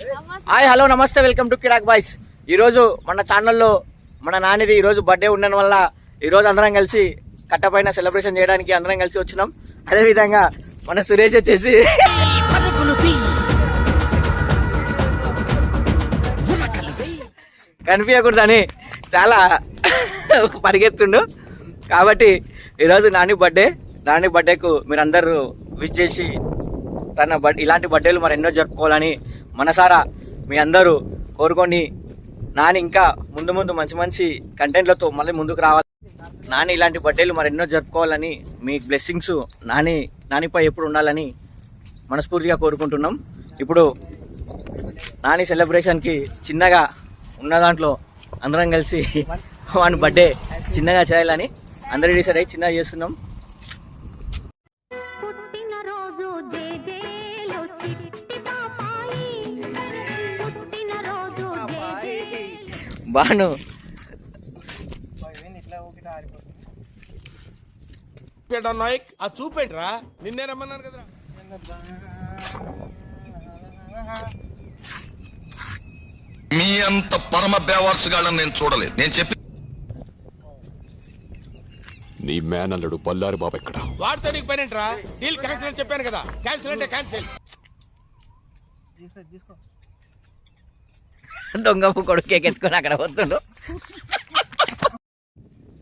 Hi hello నమస్తే welcome to Kirik boys. ఈరోజు మన ఛానల్లో మన నానిది ఈరోజు బర్త్డే ఉండడం వల్ల ఈరోజు అందరం కలిసి కట్టపైన సెలబ్రేషన్ చేయడానికి అందరం కలిసి వచ్చినాం. అదేవిధంగా మన సురేష్ వచ్చేసి కనిపించకూడదని చాలా పరిగెత్తుండు. కాబట్టి ఈరోజు నాని బర్త్డేకు మీరందరూ విష్ చేసి ఇలాంటి బర్త్డేలు మరి ఎన్నో జరుపుకోవాలని మనసారా మీ అందరూ కోరుకోండి. నాని ఇంకా ముందు ముందు మంచి మంచి కంటెంట్లతో మళ్ళీ ముందుకు రావాలి. నాని ఇలాంటి బర్త్డేలు మరి ఎన్నో జరుపుకోవాలని మీ బ్లెస్సింగ్స్ నానిపై ఎప్పుడు ఉండాలని మనస్ఫూర్తిగా కోరుకుంటున్నాం. ఇప్పుడు నాని సెలబ్రేషన్కి చిన్నగా ఉన్న దాంట్లో అందరం కలిసి వాని బర్త్డే చిన్నగా చేయాలని అందరూ డిసైడ్ అయ్యి చిన్నగా చేస్తున్నాం. బాను నాయక్ ఆ చూపెట్రా నిన్నే రమ్మన్నాను కదా. మీ అంత పరమ బేవార్సుగాళ్ళని నేను చూడలేదు. నేను చెప్పి నీ మేనల్లుడు బల్లారు బాబు ఎక్కడ? వాడితో నీకు పనేంట్రా? డీల్ క్యాన్సిల్ అని చెప్పాను కదా. క్యాన్సిల్ అంటే క్యాన్సిల్. దొంగ కొడుకు కేక్ ఎత్తుకొని అక్కడ వస్తుండు.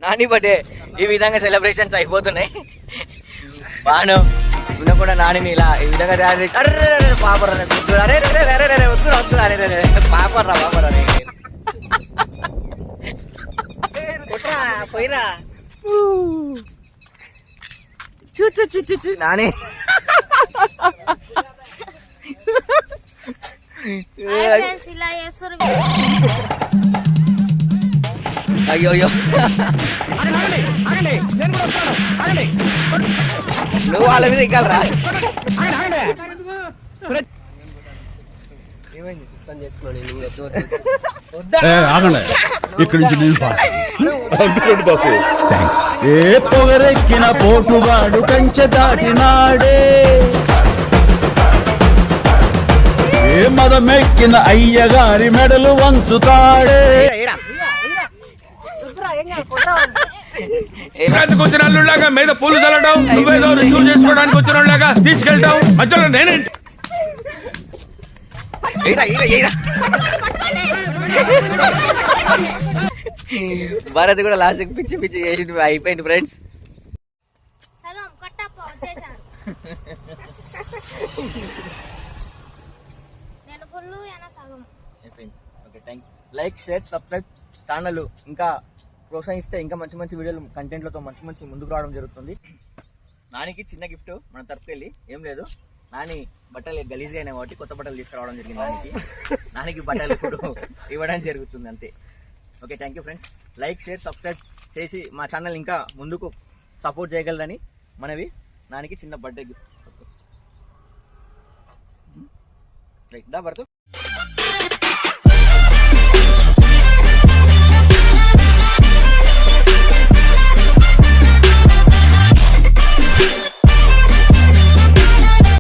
నాని బర్త్డే ఈ విధంగా సెలబ్రేషన్స్ అయిపోతున్నాయి. బాను నిన్న కూడా నానిని ఇలా ఈ విధంగా పాపరా పోయిరా చూ నాని అయ్యో నువ్వు వాళ్ళ మీద ఎక్కాలరా? ఇక్కడి నుంచి ఏ పొగరెక్కిన పోటుగాడు కంచె దాటినాడే, ఏ మదమెక్కిన అయ్యగారి మెడలు వంచుతాడే. వచ్చిన అల్లుళ్ళగా మీద పూలు చల్లడం, నువ్వేదో రిసీవ్ చేసుకోవడానికి వచ్చిన వాళ్ళగా తీసుకెళ్ళడం, మధ్యలో నేనేంటి? భారత్ కూడా లాస్ట్ పిచ్చి పిచ్చి చేసి అయిపోయింది friends. Like share subscribe channel ఇంకా ప్రోత్సహిస్తే ఇంకా మంచి మంచి వీడియోలు కంటెంట్లతో మంచి మంచి ముందుకు రావడం జరుగుతుంది. నానికి చిన్న గిఫ్ట్ మన తరపుకి వెళ్ళి ఏం లేదు, నాని బట్టలు గలీజ్గా అయినా కాబట్టి కొత్త బట్టలు తీసుకురావడం జరిగింది. నానికి బట్టలు ఇప్పుడు ఇవ్వడం జరుగుతుంది అంతే. Okay, thank you friends. Like share subscribe చేసి మా ఛానల్ ఇంకా ముందుకు సపోర్ట్ చేయగలరని మనవి. నానికి చిన్న బర్త్డే గిఫ్ట్ దా భర్త